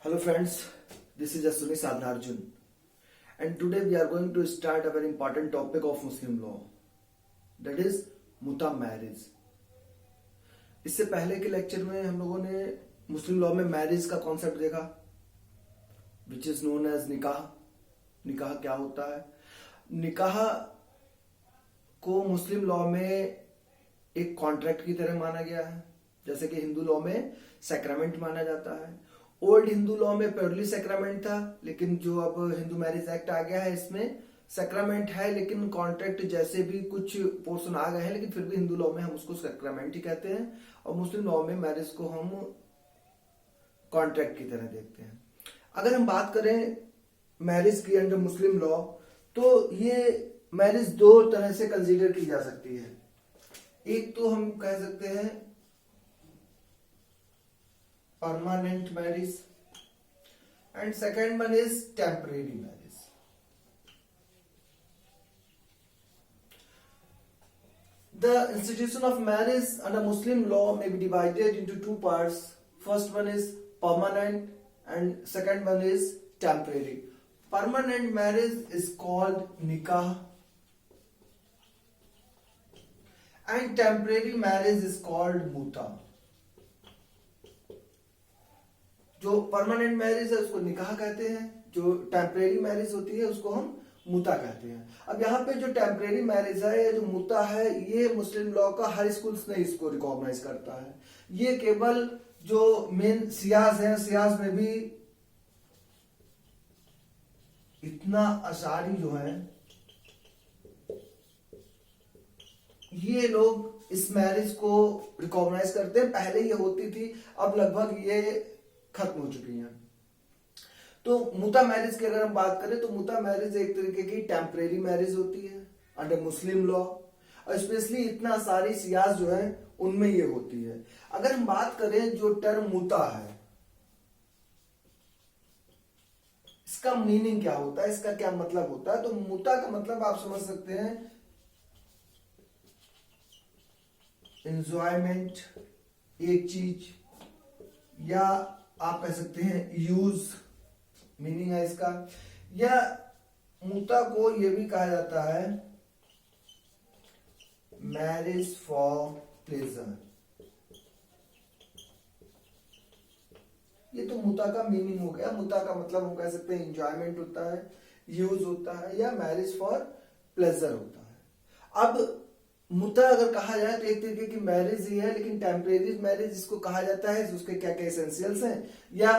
Hello friends, this is Asuni Sadharjun and today we are going to start a very important topic of Muslim law, that is मुता marriage. इससे पहले के lecture में हम लोगों ने मुस्लिम लॉ में मैरिज का कॉन्सेप्ट देखा विच इज नोन एज निकाह। निकाह क्या होता है? निकाह को मुस्लिम लॉ में एक कॉन्ट्रैक्ट की तरह माना गया है, जैसे कि हिंदू लॉ में सैक्रामेंट माना जाता है। ओल्ड हिंदू लॉ में प्योरली सैक्रामेंट था, लेकिन जो अब हिंदू मैरिज एक्ट आ गया है इसमें सैक्रामेंट है, लेकिन कॉन्ट्रैक्ट जैसे भी कुछ पोर्शन आ गए हैं, लेकिन फिर भी हिंदू लॉ में हम उसको सैक्रामेंट ही कहते हैं और मुस्लिम लॉ में मैरिज को हम कॉन्ट्रैक्ट की तरह देखते हैं। अगर हम बात करें मैरिज की अंडर मुस्लिम लॉ, तो ये मैरिज दो तरह से कंसीडर की जा सकती है। एक तो हम कह सकते हैं permanent marriage and second one is temporary marriage. The institution of marriage under Muslim law may be divided into two parts. First one is permanent and second one is temporary. Permanent marriage is called nikah and temporary marriage is called muta. जो permanent marriage है उसको निकाह कहते हैं, जो temporary marriage होती है उसको हम मुता कहते हैं। अब यहाँ पे जो टेम्परेरी मैरिज है या जो मुता है, ये मुस्लिम लॉ का हर स्कूल्स नहीं इसको रिकॉग्नाइज करता है। ये केवल जो मेन सियाज है, सियाज में भी इतना अशारी जो है, ये लोग इस मैरिज को रिकॉग्नाइज करते हैं। पहले ये होती थी, अब लगभग ये खत्म हो चुकी हैं। तो मुता मैरिज की अगर हम बात करें तो मुता मैरिज एक तरीके की टेम्परेरी मैरिज होती है अंडर मुस्लिम लॉ, और स्पेशली इतना सारी सियाज जो है उनमें ये होती है। अगर हम बात करें जो टर्म मुता है, इसका मीनिंग क्या होता है, इसका क्या मतलब होता है? तो मुता का मतलब आप समझ सकते हैं एंजॉयमेंट, एक चीज, या आप कह सकते हैं यूज, मीनिंग है इसका। या मुता को यह भी कहा जाता है मैरिज फॉर प्लेजर। ये तो मुता का मीनिंग हो गया। मुता का मतलब हम कह सकते हैं एंजॉयमेंट होता है, यूज होता है, या मैरिज फॉर प्लेजर होता है। अब मुता अगर कहा जाए तो एक तरीके की मैरिज ही है, लेकिन टेम्परेरी मैरिज इसको कहा जाता है, उसके क्या क्या एसेंशियल्स हैं, या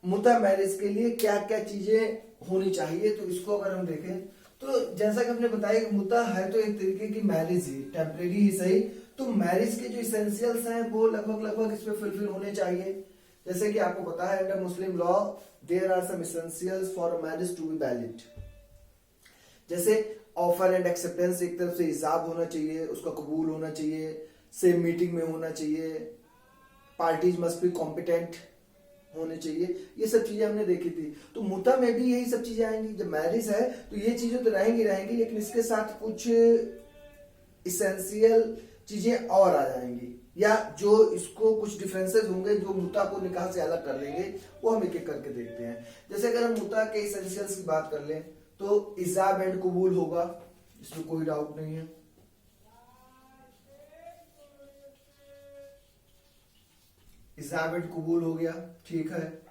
मुता मैरिज के लिए क्या क्या चीजें होनी चाहिए। तो इसको अगर हम देखें तो जैसा कि हमने बताया कि मुता है तो एक तरीके की मैरिज ही, टेम्परेरी ही सही। तो मैरिज के जो इसेंशियल्स हैं वो लगभग इसमें फुलफिल होने चाहिए। जैसे कि आपको पता है under Muslim law there are some essentials for a marriage to be valid. जैसे ऑफर एंड एक्सेप्टेंस, एक तरफ से हिसाब होना चाहिए, उसका कबूल होना चाहिए, सेम मीटिंग में होना चाहिए, पार्टीज मस्ट बी कॉम्पिटेंट होने चाहिए। ये सब चीजें हमने देखी थी। तो मुता में भी यही सब चीजें आएंगी। जब मैरिज है तो ये चीजें तो रहेंगी, लेकिन इसके साथ कुछ इसेंशियल चीजें और आ जाएंगी, या जो इसको कुछ डिफरेंसेस होंगे जो मुता को निकाह से अलग कर लेंगे, वो हम एक एक करके देखते हैं। जैसे अगर हम मुता के इसेंशियल्स की बात कर लें तो इजाब एंड कबूल होगा, इसमें कोई डाउट नहीं है। इजाब एंड कबूल हो गया, ठीक है।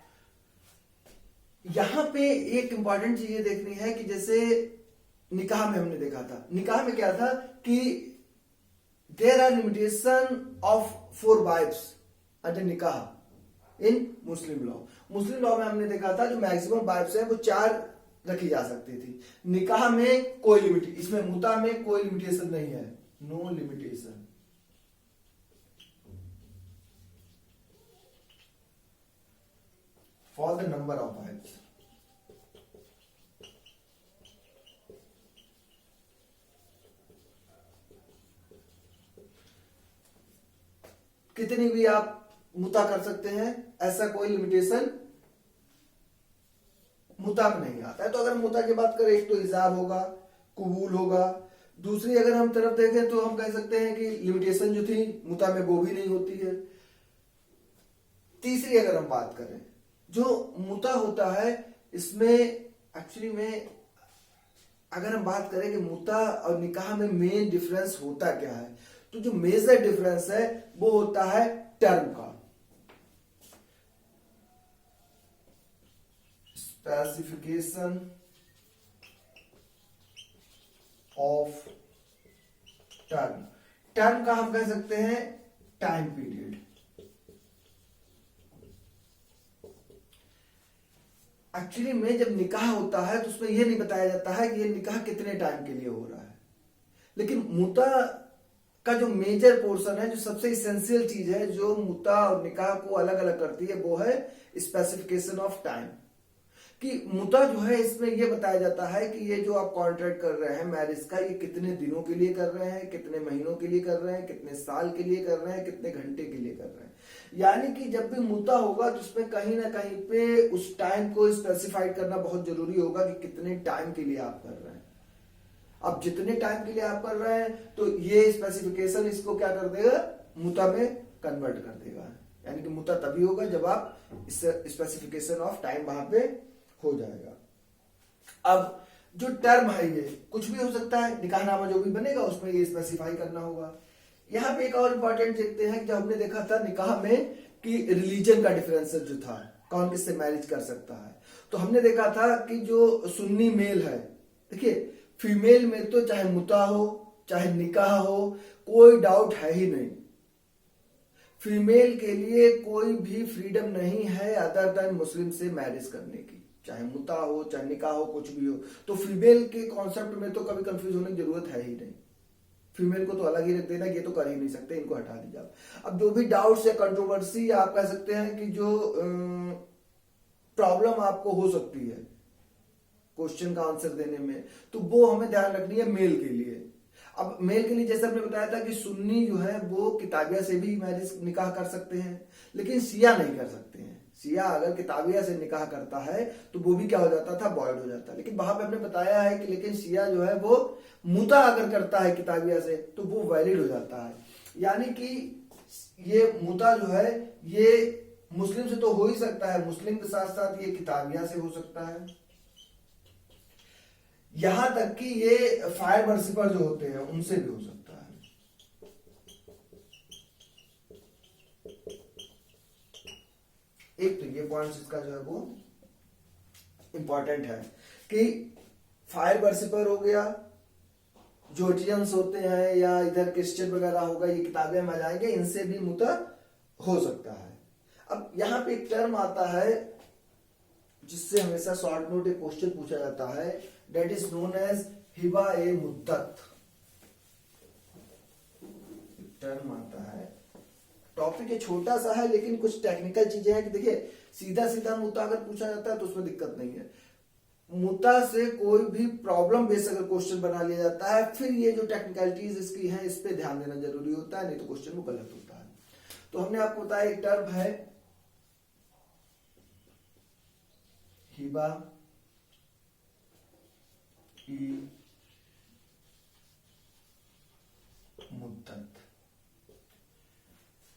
यहां पे एक इंपॉर्टेंट चीज ये देखनी है कि जैसे निकाह में हमने देखा था, निकाह में क्या था कि there are limitation of 4 wifes under निकाह in Muslim law. Muslim law में हमने देखा था जो मैक्सिमम वाइफ्स है वो 4 रखी जा सकती थी। निकाह में कोई लिमिट, इसमें मुता में कोई लिमिटेशन नहीं है, no limitation. For the number of wifes. कितनी भी आप मुता कर सकते हैं, ऐसा कोई लिमिटेशन मुता में नहीं आता है। तो अगर मुता की बात करें, एक तो इजाब होगा, कबूल होगा। दूसरी अगर हम तरफ देखें तो हम कह सकते हैं कि लिमिटेशन जो थी मुता में वो भी नहीं होती है। तीसरी अगर हम बात करें जो मुता होता है इसमें एक्चुअली में अगर हम बात करें कि मुता और निकाह में मेन डिफरेंस होता क्या है, तो जो मेजर डिफरेंस है वो होता है टर्म का। स्पेसिफिकेशन ऑफ टर्म, टर्म का हम कह सकते हैं टाइम पीरियड। एक्चुअली में जब निकाह होता है तो उसमें यह नहीं बताया जाता है कि ये निकाह कितने टाइम के लिए हो रहा है, लेकिन मुता का जो मेजर पोर्शन है, जो सबसे इसेंशियल चीज है जो मुता और निकाह को अलग अलग करती है, वो है स्पेसिफिकेशन ऑफ टाइम। कि मुता जो है इसमें यह बताया जाता है कि ये जो आप कॉन्ट्रैक्ट कर रहे हैं मैरिज का, ये कितने दिनों के लिए कर रहे हैं, कितने महीनों के लिए कर रहे हैं, कितने साल के लिए कर रहे हैं, कितने घंटे के लिए कर रहे हैं। यानी कि जब भी मुता होगा तो उसमें कहीं ना कहीं पे उस टाइम को स्पेसिफाइड करना बहुत जरूरी होगा कि कितने टाइम के लिए आप कर रहे हैं। अब जितने टाइम के लिए आप कर रहे हैं तो ये स्पेसिफिकेशन इसको क्या कर देगा, मुता में कन्वर्ट कर देगा। यानी कि मुता तभी होगा जब आप स्पेसिफिकेशन ऑफ टाइम वहां पे हो जाएगा। अब जो टर्म है ये कुछ भी हो सकता है, निकाहनामा जो भी बनेगा उसमें ये स्पेसिफाई करना होगा। यहाँ पे एक और इंपॉर्टेंट देखते हैं, जब हमने देखा था निकाह में कि रिलीजन का डिफरेंस जो था, कौन किससे मैरिज कर सकता है, तो हमने देखा था कि जो सुन्नी मेल है, देखिए फीमेल में तो चाहे मुता हो चाहे निकाह हो कोई डाउट है ही नहीं। फीमेल के लिए कोई भी फ्रीडम नहीं है अदर देन मुस्लिम से मैरिज करने की, चाहे मुता हो चाहे निकाह हो कुछ भी हो। तो फीमेल के कॉन्सेप्ट में तो कभी कंफ्यूज होने की जरूरत है ही नहीं। फीमेल को तो अलग ही रख देना, ये तो कर ही नहीं सकते, इनको हटा दीजिए। अब जो भी डाउट्स या कंट्रोवर्सी या आप कह सकते हैं कि जो प्रॉब्लम आपको हो सकती है क्वेश्चन का आंसर देने में, तो वो हमें ध्यान रखनी है मेल के लिए। अब मेल के लिए जैसे हमने बताया था कि सुन्नी जो है वो किताबिया से भी मैरिज निकाह कर सकते हैं, लेकिन शिया नहीं कर सकते हैं। शिया अगर किताबिया से निकाह करता है तो वो भी क्या हो जाता था, वॉइड हो जाता है। लेकिन वहां पे हमने बताया है कि लेकिन शिया जो है वो मुता अगर करता है किताबिया से तो वो वैलिड हो जाता है। यानी कि ये मुता जो है ये मुस्लिम से तो हो ही सकता है, मुस्लिम के साथ साथ ये किताबिया से हो सकता है, यहां तक कि ये फायर वर्शिपर जो होते हैं उनसे भी हो सकता है। एक तो ये पॉइंट इसका जो है वो इंपॉर्टेंट है कि फायर वर्शिपर हो गया, जोर्जियंस होते हैं या इधर क्रिश्चियन वगैरह होगा, ये किताबें में आ जाएंगे, इनसे भी मुता हो सकता है। अब यहां पे एक टर्म आता है जिससे हमेशा शॉर्ट नोट एक क्वेश्चन पूछा जाता है, दैट इज नोन एज हिबा ए मुद्दत। टर्म आता है, टॉपिक ये छोटा सा है लेकिन कुछ टेक्निकल चीजें हैं कि देखिए सीधा सीधा मुद्दा अगर पूछा जाता है तो उसमें दिक्कत नहीं है। मुद्दा से कोई भी प्रॉब्लम बेस अगर क्वेश्चन बना लिया जाता है, फिर ये जो टेक्निकलिटीज इसकी हैं इस पे ध्यान देना जरूरी होता है, नहीं तो क्वेश्चन वो गलत होता है। तो हमने आपको बताया एक टर्म है हिबा ई मुद्दत।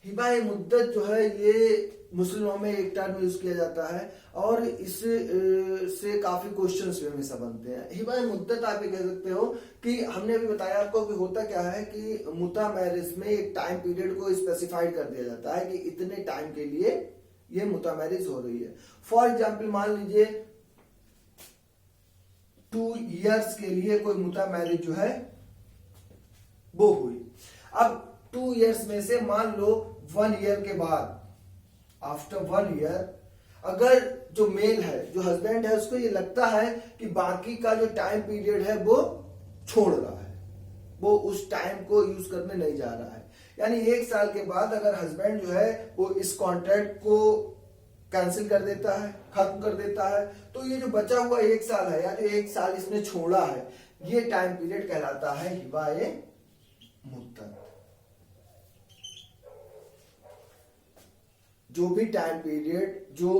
हिबा ए मुद्दत जो है ये मुस्लिमों में एक टर्म यूज किया जाता है और इससे काफी क्वेश्चंस भी हमेशा बनते हैं। हिबा ए मुद्दत आप ये कह सकते हो कि हमने अभी बताया आपको कि होता क्या है कि मुता मैरिज में एक टाइम पीरियड को स्पेसिफाइड कर दिया जाता है कि इतने टाइम के लिए ये मुता मैरिज हो रही है। फॉर एग्जाम्पल मान लीजिए 2 इयर्स के लिए कोई मुता मैरिज जो है वो हुई। अब 2 इयर्स में से मान लो 1 ईयर के बाद, आफ्टर 1 ईयर, अगर जो मेल है जो हस्बैंड है उसको ये लगता है कि बाकी का जो टाइम पीरियड है वो छोड़ रहा है, वो उस टाइम को यूज करने नहीं जा रहा है, यानी 1 साल के बाद अगर हस्बैंड जो है वो इस कॉन्ट्रैक्ट को कैंसिल कर देता है, खत्म कर देता है, तो ये जो बचा हुआ 1 साल है या जो 1 साल इसने छोड़ा है, ये टाइम पीरियड कहलाता है हिबा ए मुद्दत। जो भी टाइम पीरियड जो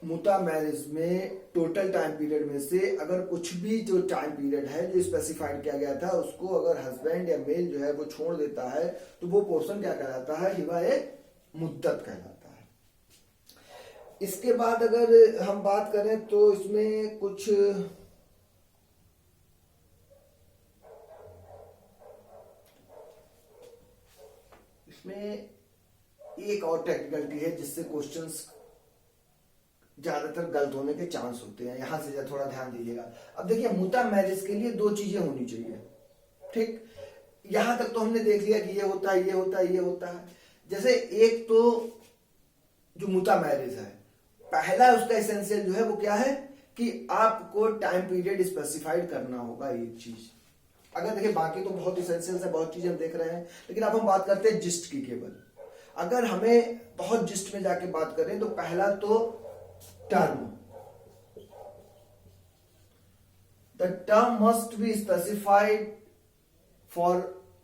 मुता मैरिज में टोटल टाइम पीरियड में से अगर कुछ भी जो टाइम पीरियड है जो स्पेसिफाइड किया गया था उसको अगर हस्बैंड या मेल जो है वो छोड़ देता है तो वो पोर्शन क्या कहलाता है, हिबा ए मुद्दत कहलाता है। इसके बाद अगर हम बात करें तो इसमें कुछ इसमें एक और टेक्निकलिटी है जिससे क्वेश्चंस ज्यादातर गलत होने के चांस होते हैं, यहां से थोड़ा ध्यान दीजिएगा। अब देखिए मुता मैरिज के लिए दो चीजें होनी चाहिए, ठीक। यहां तक तो हमने देख लिया कि ये होता है, ये होता है, ये होता है। जैसे एक तो जो मुता मैरिज है, पहला उसका एसेंशियल जो है वो क्या है कि आपको टाइम पीरियड स्पेसिफाइड करना होगा एक चीज। अगर देखिए बाकी तो बहुत इसेंशियल है, बहुत चीजें हम देख रहे हैं, लेकिन अब हम बात करते हैं जिस्ट की केवल। अगर हमें बहुत जिस्ट में जाके बात करें तो पहला तो term, the term must be specified for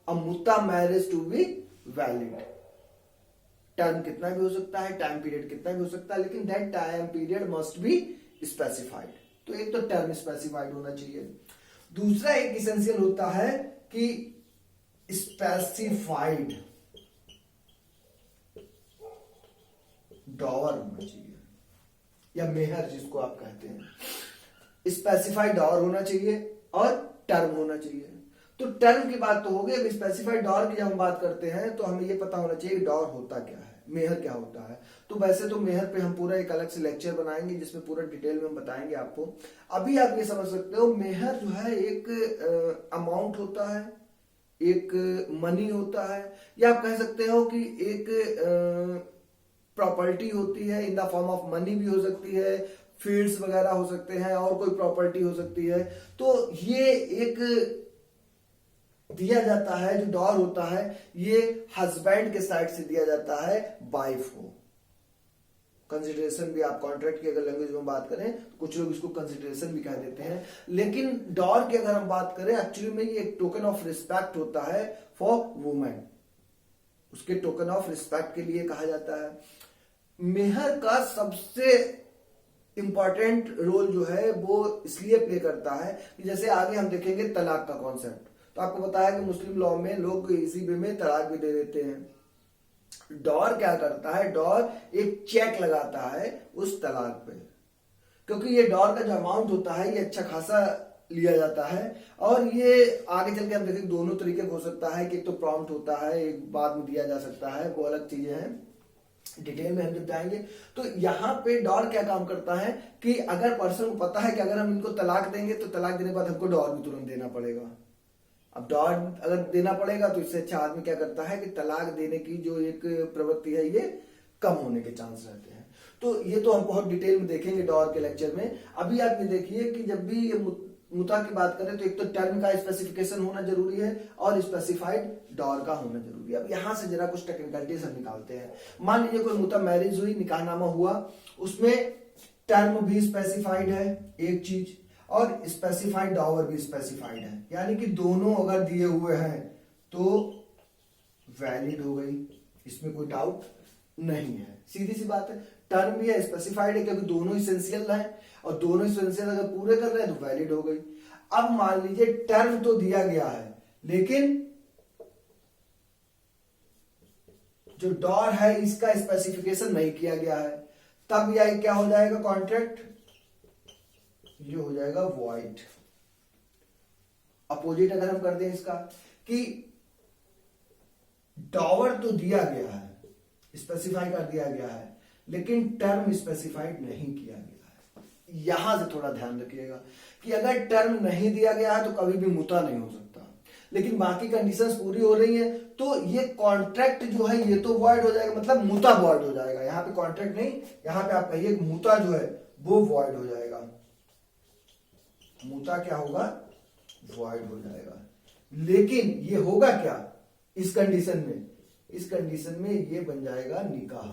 a मुता marriage to be valid. Term कितना भी हो सकता है, टाइम पीरियड कितना भी हो सकता है, लेकिन that time period must be specified. तो एक तो टर्म स्पेसिफाइड होना चाहिए। दूसरा एक इसेंशियल होता है कि स्पेसिफाइड डॉवर होना चाहिए, या मेहर जिसको आप कहते हैं। स्पेसिफाइड डॉवर होना चाहिए और टर्म होना चाहिए। तो टर्म की बात तो हो गई। अब स्पेसिफाइड डॉवर की जब हम बात करते हैं तो हमें यह पता होना चाहिए कि डॉवर होता क्या है, मेहर क्या होता है। तो वैसे तो मेहर पे हम पूरा एक अलग से लेक्चर बनाएंगे जिसमें पूरा डिटेल में हम बताएंगे आपको। अभी आप ये समझ सकते हो मेहर जो है एक अमाउंट होता है, एक मनी होता है, या आप कह सकते हो कि एक प्रॉपर्टी होती है in the form of money भी हो सकती है, फील्ड्स वगैरह हो सकते हैं, और कोई प्रॉपर्टी हो सकती है। तो ये एक दिया जाता है, जो डॉर होता है ये हस्बैंड के साइड से दिया जाता है वाइफ को। कंसिडरेशन भी, आप कॉन्ट्रैक्ट की अगर लैंग्वेज में बात करें तो कुछ लोग इसको कंसिडरेशन भी कह देते हैं, लेकिन डॉर की अगर हम बात करें एक्चुअली में ये एक टोकन ऑफ रिस्पेक्ट होता है फॉर वुमेन। उसके टोकन ऑफ रिस्पेक्ट के लिए कहा जाता है। मेहर का सबसे इंपॉर्टेंट रोल जो है वो इसलिए प्ले करता है कि जैसे आगे हम देखेंगे तलाक का कॉन्सेप्ट, तो आपको बताया कि मुस्लिम लॉ में लोग इसी वे में तलाक भी दे देते हैं। डॉर क्या करता है, डॉर एक चेक लगाता है उस तलाक पे, क्योंकि ये डॉर का जो अमाउंट होता है ये अच्छा खासा लिया जाता है। और ये आगे चल के हम देखेंगे दोनों तरीके हो सकता है कि एक तो प्रॉम्प्ट होता है, एक बाद में दिया जा सकता है, वो अलग चीजें हैं, डिटेल में हम जब जाएंगे। तो यहाँ पे डॉर क्या काम करता है कि अगर पर्सन को पता है कि अगर हम इनको तलाक देंगे तो तलाक देने के बाद हमको डॉर भी तुरंत देना पड़ेगा। अब डॉर अगर देना पड़ेगा तो इससे अच्छा आदमी क्या करता है कि तलाक देने की जो एक प्रवृत्ति है ये कम होने के चांस रहते हैं। तो ये तो हम बहुत डिटेल में देखेंगे डॉर के लेक्चर में। अभी आप ये देखिए कि जब भी ये मुता की बात करें तो एक तो टर्म का स्पेसिफिकेशन होना जरूरी है और स्पेसिफाइड डॉर का होना जरूरी है। अब यहां से जरा कुछ टेक्निकलिटीज हम निकालते हैं। मान लीजिए कोई मुता मैरिज हुई, निकाहनामा हुआ, उसमें टर्म भी स्पेसिफाइड है एक चीज, और स्पेसिफाइड डॉवर भी स्पेसिफाइड है, यानी कि दोनों अगर दिए हुए हैं तो वैलिड हो गई, इसमें कोई डाउट नहीं है, सीधी सी बात है। टर्म भी है, स्पेसिफाइड है, क्योंकि दोनों इसेंशियल है और दोनों इसेंशियल अगर पूरे कर रहे हैं तो वैलिड हो गई। अब मान लीजिए टर्म तो दिया गया है लेकिन जो डॉर है इसका स्पेसिफिकेशन नहीं किया गया है, तब यह क्या हो जाएगा कॉन्ट्रैक्ट, ये हो जाएगा वॉइड। अपोजिट अगर हम कर दें इसका कि डॉवर तो दिया गया है, स्पेसिफाई कर दिया गया है, लेकिन टर्म स्पेसिफाइड नहीं किया गया है। यहां से थोड़ा ध्यान रखिएगा कि अगर टर्म नहीं दिया गया है तो कभी भी मुता नहीं हो सकता, लेकिन बाकी कंडीशंस पूरी हो रही है तो ये कॉन्ट्रैक्ट जो है ये तो वॉइड हो जाएगा, मतलब मुता वॉइड हो जाएगा। यहां पे कॉन्ट्रैक्ट नहीं, यहां पे आप कहिए मुता जो है वो वॉइड हो जाएगा। मुता क्या होगा, वॉइड हो जाएगा। लेकिन ये होगा क्या इस कंडीशन में, इस कंडीशन में ये बन जाएगा निकाह,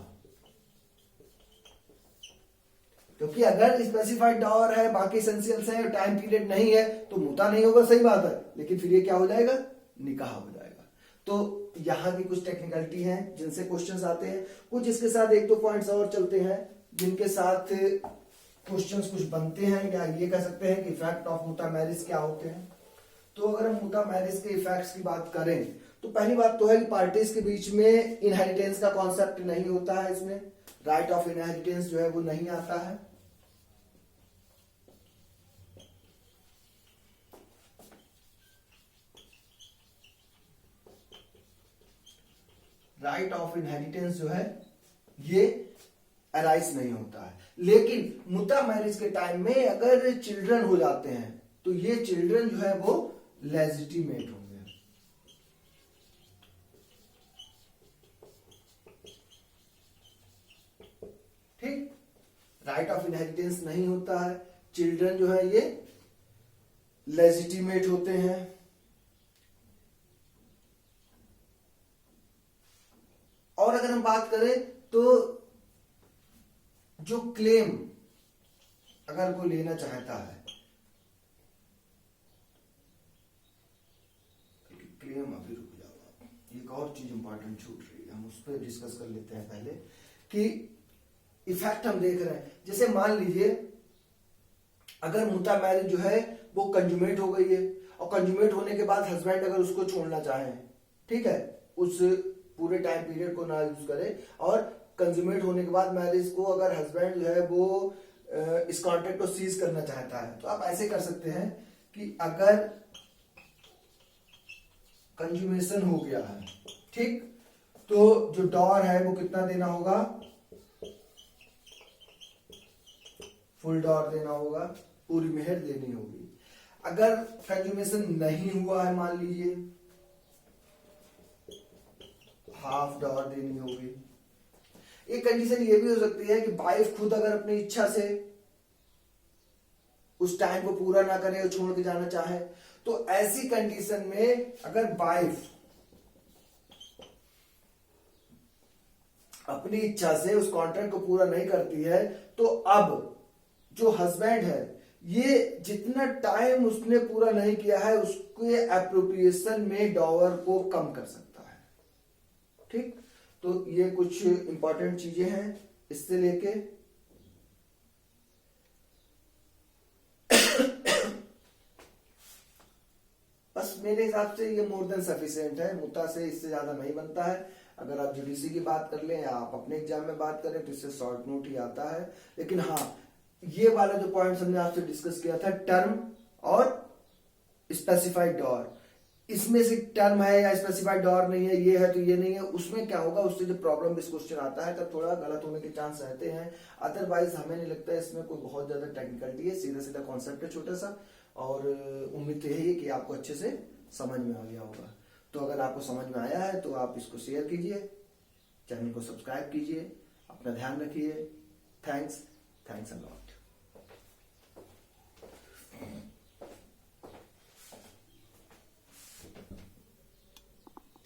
क्योंकि अगर स्पेसिफाइड डॉवर है, बाकी एसेंशियल्स है, टाइम पीरियड नहीं है तो मुता नहीं होगा, सही बात है, लेकिन फिर ये क्या हो जाएगा, निकाह हो जाएगा। तो यहां की कुछ टेक्निकलिटी है जिनसे क्वेश्चंस आते हैं। कुछ इसके साथ एक दो पॉइंट्स और चलते हैं जिनके साथ क्वेश्चंस कुछ बनते हैं, या ये कह सकते हैं कि इफेक्ट ऑफ मुता मैरिज क्या होते हैं। तो अगर हम मुता मैरिज के इफेक्ट्स की बात करें तो पहली बात तो है कि पार्टीज के बीच में इनहेरिटेंस का कॉन्सेप्ट नहीं होता है, इसमें राइट ऑफ इनहेरिटेंस जो है वो नहीं आता है। राइट ऑफ इनहेरिटेंस जो है ये अराइज नहीं होता है। लेकिन मुता मैरिज के टाइम में अगर चिल्ड्रन हो जाते हैं तो ये चिल्ड्रन जो है वो लेजिटिमेट होंगे। ठीक, राइट ऑफ इनहेरिटेंस नहीं होता है, चिल्ड्रन जो है ये लेजिटिमेट होते हैं। और अगर हम बात करें तो जो क्लेम अगर कोई लेना चाहता है, क्लेम अभी रुक जाओ, एक और चीज इंपॉर्टेंट छूट रही है, हम उस पर डिस्कस कर लेते हैं पहले कि इफेक्ट हम देख रहे हैं। जैसे मान लीजिए अगर मुता मैरिज जो है वो कंजुमेट हो गई है और कंजुमेट होने के बाद हस्बैंड अगर उसको छोड़ना चाहे, ठीक है, उस पूरे टाइम पीरियड को ना यूज करे और कंज्यूमेट होने के बाद मैरिज को अगर हस्बैंड जो है वो इस कॉन्ट्रैक्ट को सीज करना चाहता है तो आप ऐसे कर सकते हैं कि अगर कंज्यूमेशन हो गया है, ठीक, तो जो डॉर है वो कितना देना होगा, फुल डॉर देना होगा, पूरी मेहर देनी होगी। अगर कंज्यूमेशन नहीं हुआ है मान लीजिए, हाफ डॉर देनी होगी। एक कंडीशन ये भी हो सकती है कि वाइफ खुद अगर अपनी इच्छा से उस टाइम को पूरा ना करे और छोड़ के जाना चाहे, तो ऐसी कंडीशन में अगर वाइफ अपनी इच्छा से उस कॉन्ट्रैक्ट को पूरा नहीं करती है तो अब जो हस्बैंड है ये जितना टाइम उसने पूरा नहीं किया है उसके एप्रोप्रिएशन में डॉवर को कम कर सकता है। ठीक, तो ये कुछ इंपॉर्टेंट चीजें हैं इससे लेके बस मेरे हिसाब से ये मोर देन सफिशिएंट है। मुद्दा से इससे ज्यादा नहीं बनता है। अगर आप जुडिशरी की बात कर लें या आप अपने एग्जाम में बात करें तो इससे शॉर्ट नोट ही आता है। लेकिन हाँ, ये वाला जो पॉइंट्स हमने आपसे डिस्कस किया था, टर्म और स्पेसिफाइड डॉर, इसमें से टर्म है या स्पेसिफाइड डॉर नहीं है, ये है तो ये नहीं है, उसमें क्या होगा, उससे जो प्रॉब्लम इस क्वेश्चन आता है तब थोड़ा गलत होने के चांस रहते हैं। अदरवाइज हमें नहीं लगता है इसमें कोई बहुत ज्यादा टेक्निकलिटी है, सीधा सीधा कॉन्सेप्ट है छोटा सा, और उम्मीद तो यही है कि आपको अच्छे से समझ में आ गया होगा। तो अगर आपको समझ में आया है तो आप इसको शेयर कीजिए, चैनल को सब्सक्राइब कीजिए, अपना ध्यान रखिए। Thanks a lot.